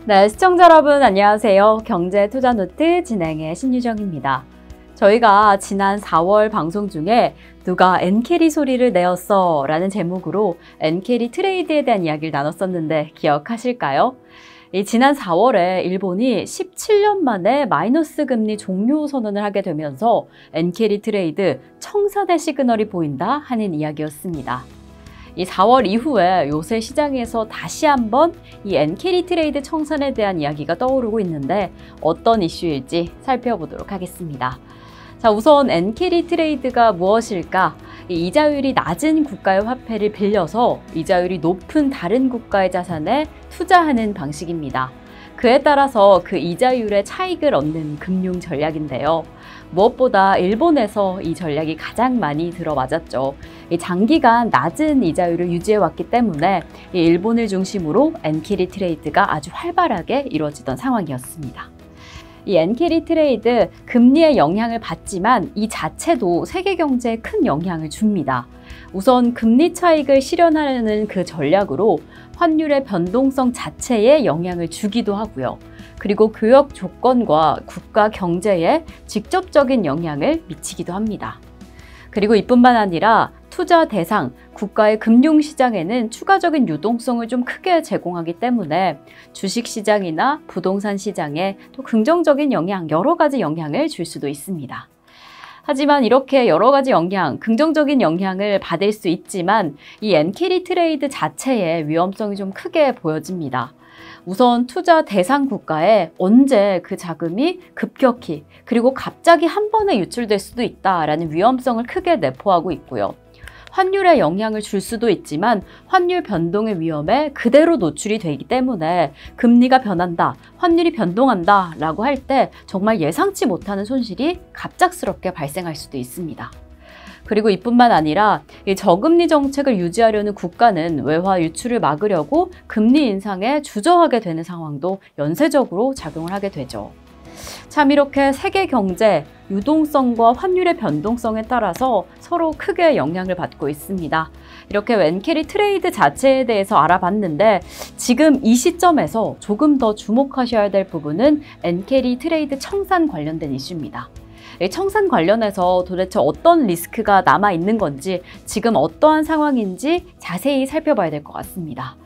네, 시청자 여러분 안녕하세요. 경제투자노트 진행의 신유정입니다. 저희가 지난 4월 방송 중에 누가 엔캐리 소리를 내었어 라는 제목으로 엔캐리 트레이드에 대한 이야기를 나눴었는데 기억하실까요? 지난 4월에 일본이 17년 만에 마이너스 금리 종료 선언을 하게 되면서 엔캐리 트레이드 청산의 시그널이 보인다 하는 이야기였습니다. 이 4월 이후에 요새 시장에서 다시 한번 이 엔캐리 트레이드 청산에 대한 이야기가 떠오르고 있는데 어떤 이슈일지 살펴보도록 하겠습니다. 자, 우선 엔캐리 트레이드가 무엇일까? 이 이자율이 낮은 국가의 화폐를 빌려서 이자율이 높은 다른 국가의 자산에 투자하는 방식입니다. 그에 따라서 그 이자율의 차익을 얻는 금융 전략인데요. 무엇보다 일본에서 이 전략이 가장 많이 들어맞았죠. 장기간 낮은 이자율을 유지해왔기 때문에 일본을 중심으로 엔캐리 트레이드가 아주 활발하게 이루어지던 상황이었습니다. 이 엔캐리 트레이드, 금리의 영향을 받지만 이 자체도 세계 경제에 큰 영향을 줍니다. 우선 금리 차익을 실현하려는 그 전략으로 환율의 변동성 자체에 영향을 주기도 하고요. 그리고 교역 조건과 국가 경제에 직접적인 영향을 미치기도 합니다. 그리고 이뿐만 아니라 투자 대상, 국가의 금융시장에는 추가적인 유동성을 좀 크게 제공하기 때문에 주식시장이나 부동산 시장에 또 긍정적인 영향, 여러 가지 영향을 줄 수도 있습니다. 하지만 이렇게 여러 가지 영향, 긍정적인 영향을 받을 수 있지만 이 엔캐리 트레이드 자체의 위험성이 좀 크게 보여집니다. 우선 투자 대상 국가에 언제 그 자금이 급격히 그리고 갑자기 한 번에 유출될 수도 있다라는 위험성을 크게 내포하고 있고요. 환율에 영향을 줄 수도 있지만 환율 변동의 위험에 그대로 노출이 되기 때문에 금리가 변한다, 환율이 변동한다 라고 할 때 정말 예상치 못하는 손실이 갑작스럽게 발생할 수도 있습니다. 그리고 이뿐만 아니라 이 저금리 정책을 유지하려는 국가는 외화 유출을 막으려고 금리 인상에 주저하게 되는 상황도 연쇄적으로 작용을 하게 되죠. 참 이렇게 세계 경제, 유동성과 환율의 변동성에 따라서 서로 크게 영향을 받고 있습니다. 이렇게 엔캐리 트레이드 자체에 대해서 알아봤는데 지금 이 시점에서 조금 더 주목하셔야 될 부분은 엔캐리 트레이드 청산 관련된 이슈입니다. 청산 관련해서 도대체 어떤 리스크가 남아있는 건지 지금 어떠한 상황인지 자세히 살펴봐야 될 것 같습니다.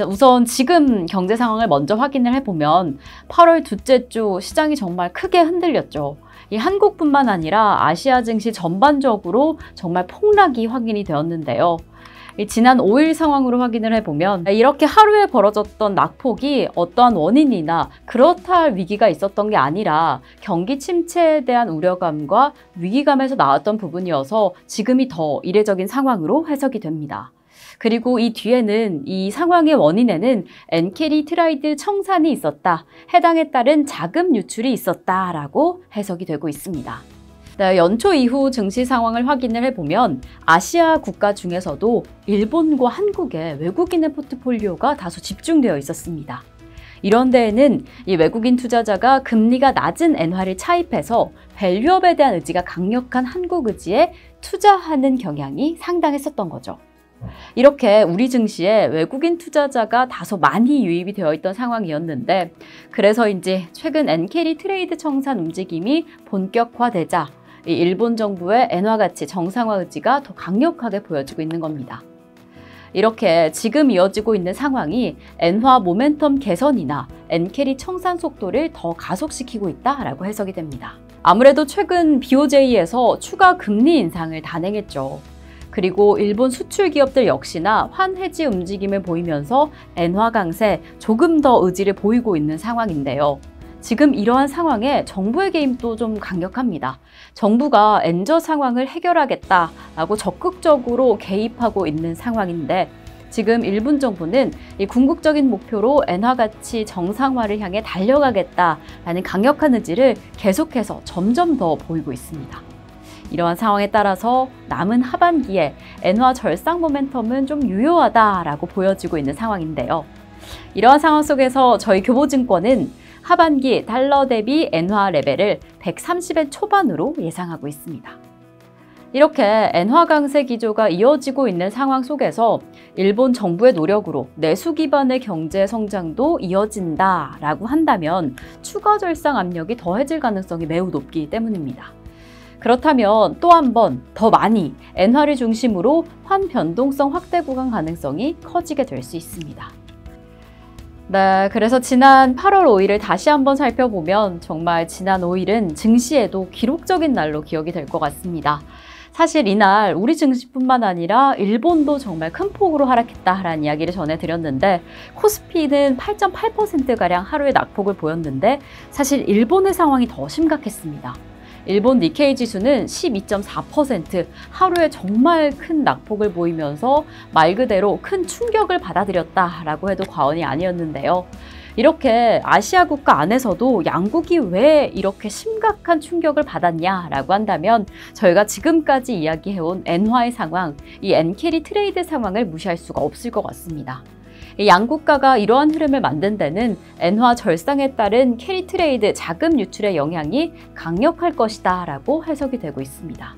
우선 지금 경제 상황을 먼저 확인을 해보면 8월 둘째 주 시장이 정말 크게 흔들렸죠. 이 한국뿐만 아니라 아시아 증시 전반적으로 정말 폭락이 확인이 되었는데요. 지난 5일 상황으로 확인을 해보면 이렇게 하루에 벌어졌던 낙폭이 어떠한 원인이나 그렇다 할 위기가 있었던 게 아니라 경기 침체에 대한 우려감과 위기감에서 나왔던 부분이어서 지금이 더 이례적인 상황으로 해석이 됩니다. 그리고 이 뒤에는 이 상황의 원인에는 엔캐리 트레이드 청산이 있었다, 해당에 따른 자금 유출이 있었다라고 해석이 되고 있습니다. 네, 연초 이후 증시 상황을 확인을 해보면 아시아 국가 중에서도 일본과 한국의 외국인의 포트폴리오가 다소 집중되어 있었습니다. 이런 데에는 이 외국인 투자자가 금리가 낮은 엔화를 차입해서 밸류업에 대한 의지가 강력한 한국 의지에 투자하는 경향이 상당했었던 거죠. 이렇게 우리 증시에 외국인 투자자가 다소 많이 유입이 되어 있던 상황이었는데 그래서인지 최근 엔캐리 트레이드 청산 움직임이 본격화되자 이 일본 정부의 엔화 가치 정상화 의지가 더 강력하게 보여지고 있는 겁니다. 이렇게 지금 이어지고 있는 상황이 엔화 모멘텀 개선이나 엔캐리 청산 속도를 더 가속시키고 있다라고 해석이 됩니다. 아무래도 최근 BOJ에서 추가 금리 인상을 단행했죠. 그리고 일본 수출 기업들 역시나 환해지 움직임을 보이면서 엔화 강세 조금 더 의지를 보이고 있는 상황인데요. 지금 이러한 상황에 정부의 개입도 좀 강력합니다. 정부가 엔저 상황을 해결하겠다라고 적극적으로 개입하고 있는 상황인데 지금 일본 정부는 이 궁극적인 목표로 엔화 가치 정상화를 향해 달려가겠다라는 강력한 의지를 계속해서 점점 더 보이고 있습니다. 이러한 상황에 따라서 남은 하반기에 엔화 절상 모멘텀은 좀 유효하다라고 보여지고 있는 상황인데요. 이러한 상황 속에서 저희 교보증권은 하반기 달러 대비 엔화 레벨을 130엔 초반으로 예상하고 있습니다. 이렇게 엔화 강세 기조가 이어지고 있는 상황 속에서 일본 정부의 노력으로 내수 기반의 경제 성장도 이어진다라고 한다면 추가 절상 압력이 더해질 가능성이 매우 높기 때문입니다. 그렇다면 또 한 번 더 많이 엔화를 중심으로 환 변동성 확대 구간 가능성이 커지게 될 수 있습니다. 네, 그래서 지난 8월 5일을 다시 한번 살펴보면 정말 지난 5일은 증시에도 기록적인 날로 기억이 될 것 같습니다. 사실 이날 우리 증시뿐만 아니라 일본도 정말 큰 폭으로 하락했다라는 이야기를 전해드렸는데 코스피는 8.8%가량 하루에 낙폭을 보였는데 사실 일본의 상황이 더 심각했습니다. 일본 니케이 지수는 12.4% 하루에 정말 큰 낙폭을 보이면서 말 그대로 큰 충격을 받아들였다라고 해도 과언이 아니었는데요. 이렇게 아시아 국가 안에서도 양국이 왜 이렇게 심각한 충격을 받았냐라고 한다면 저희가 지금까지 이야기해온 엔화의 상황, 이 엔캐리 트레이드 상황을 무시할 수가 없을 것 같습니다. 이 양국가가 이러한 흐름을 만든 데는 엔화 절상에 따른 캐리 트레이드 자금 유출의 영향이 강력할 것이다 라고 해석이 되고 있습니다.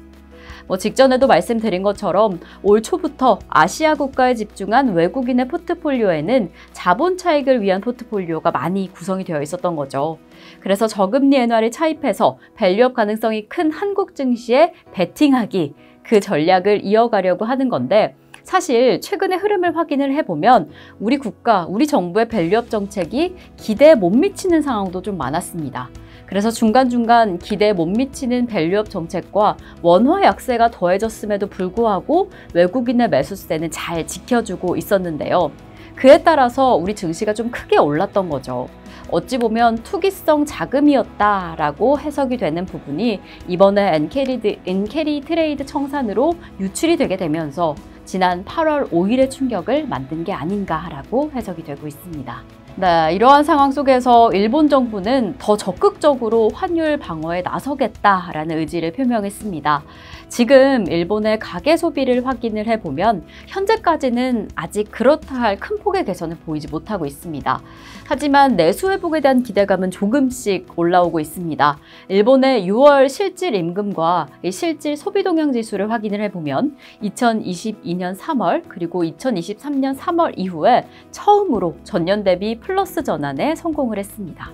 직전에도 말씀드린 것처럼 올 초부터 아시아 국가에 집중한 외국인의 포트폴리오에는 자본 차익을 위한 포트폴리오가 많이 구성이 되어 있었던 거죠. 그래서 저금리 엔화를 차입해서 밸류업 가능성이 큰 한국 증시에 베팅하기, 그 전략을 이어가려고 하는 건데 사실 최근의 흐름을 확인을 해보면 우리 국가, 우리 정부의 밸류업 정책이 기대에 못 미치는 상황도 좀 많았습니다. 그래서 중간중간 기대에 못 미치는 밸류업 정책과 원화 약세가 더해졌음에도 불구하고 외국인의 매수세는 잘 지켜주고 있었는데요. 그에 따라서 우리 증시가 좀 크게 올랐던 거죠. 어찌 보면 투기성 자금이었다라고 해석이 되는 부분이 이번에 엔캐리 트레이드 청산으로 유출이 되게 되면서 지난 8월 5일의 충격을 만든 게 아닌가라고 해석이 되고 있습니다. 네, 이러한 상황 속에서 일본 정부는 더 적극적으로 환율 방어에 나서겠다라는 의지를 표명했습니다. 지금 일본의 가계 소비를 확인을 해보면 현재까지는 아직 그렇다 할 큰 폭의 개선을 보이지 못하고 있습니다. 하지만 내수 회복에 대한 기대감은 조금씩 올라오고 있습니다. 일본의 6월 실질 임금과 실질 소비 동향 지수를 확인을 해보면 2022년 3월 그리고 2023년 3월 이후에 처음으로 전년 대비 플러스 전환에 성공을 했습니다.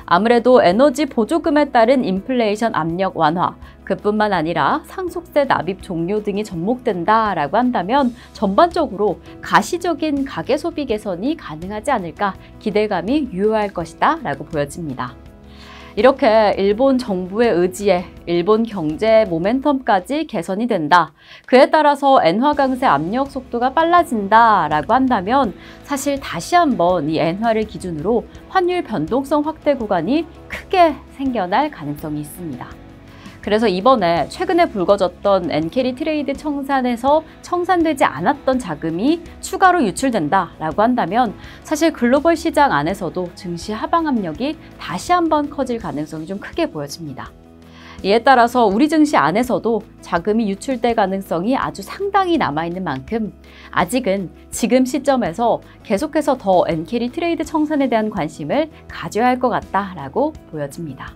아무래도 에너지 보조금에 따른 인플레이션 압력 완화, 그뿐만 아니라 상속세 납입 종료 등이 접목된다라고 한다면 전반적으로 가시적인 가계 소비 개선이 가능하지 않을까 기대감이 유효할 것이다 라고 보여집니다. 이렇게 일본 정부의 의지에 일본 경제 모멘텀까지 개선이 된다. 그에 따라서 엔화 강세 압력 속도가 빨라진다라고 한다면 사실 다시 한번 이 엔화를 기준으로 환율 변동성 확대 구간이 크게 생겨날 가능성이 있습니다. 그래서 이번에 최근에 불거졌던 엔캐리 트레이드 청산에서 청산되지 않았던 자금이 추가로 유출된다라고 한다면 사실 글로벌 시장 안에서도 증시 하방 압력이 다시 한번 커질 가능성이 좀 크게 보여집니다. 이에 따라서 우리 증시 안에서도 자금이 유출될 가능성이 아주 상당히 남아있는 만큼 아직은 지금 시점에서 계속해서 더 엔캐리 트레이드 청산에 대한 관심을 가져야 할 것 같다라고 보여집니다.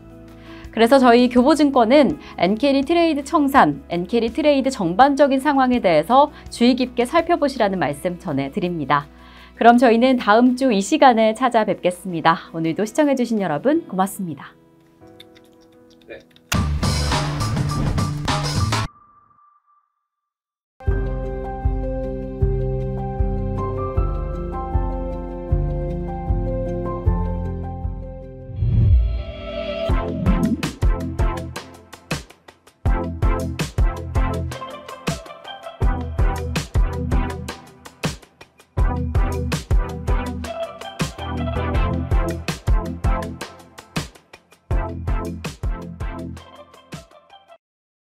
그래서 저희 교보증권은 엔캐리 트레이드 청산, 엔캐리 트레이드 전반적인 상황에 대해서 주의 깊게 살펴보시라는 말씀 전해드립니다. 그럼 저희는 다음 주 이 시간에 찾아뵙겠습니다. 오늘도 시청해주신 여러분 고맙습니다.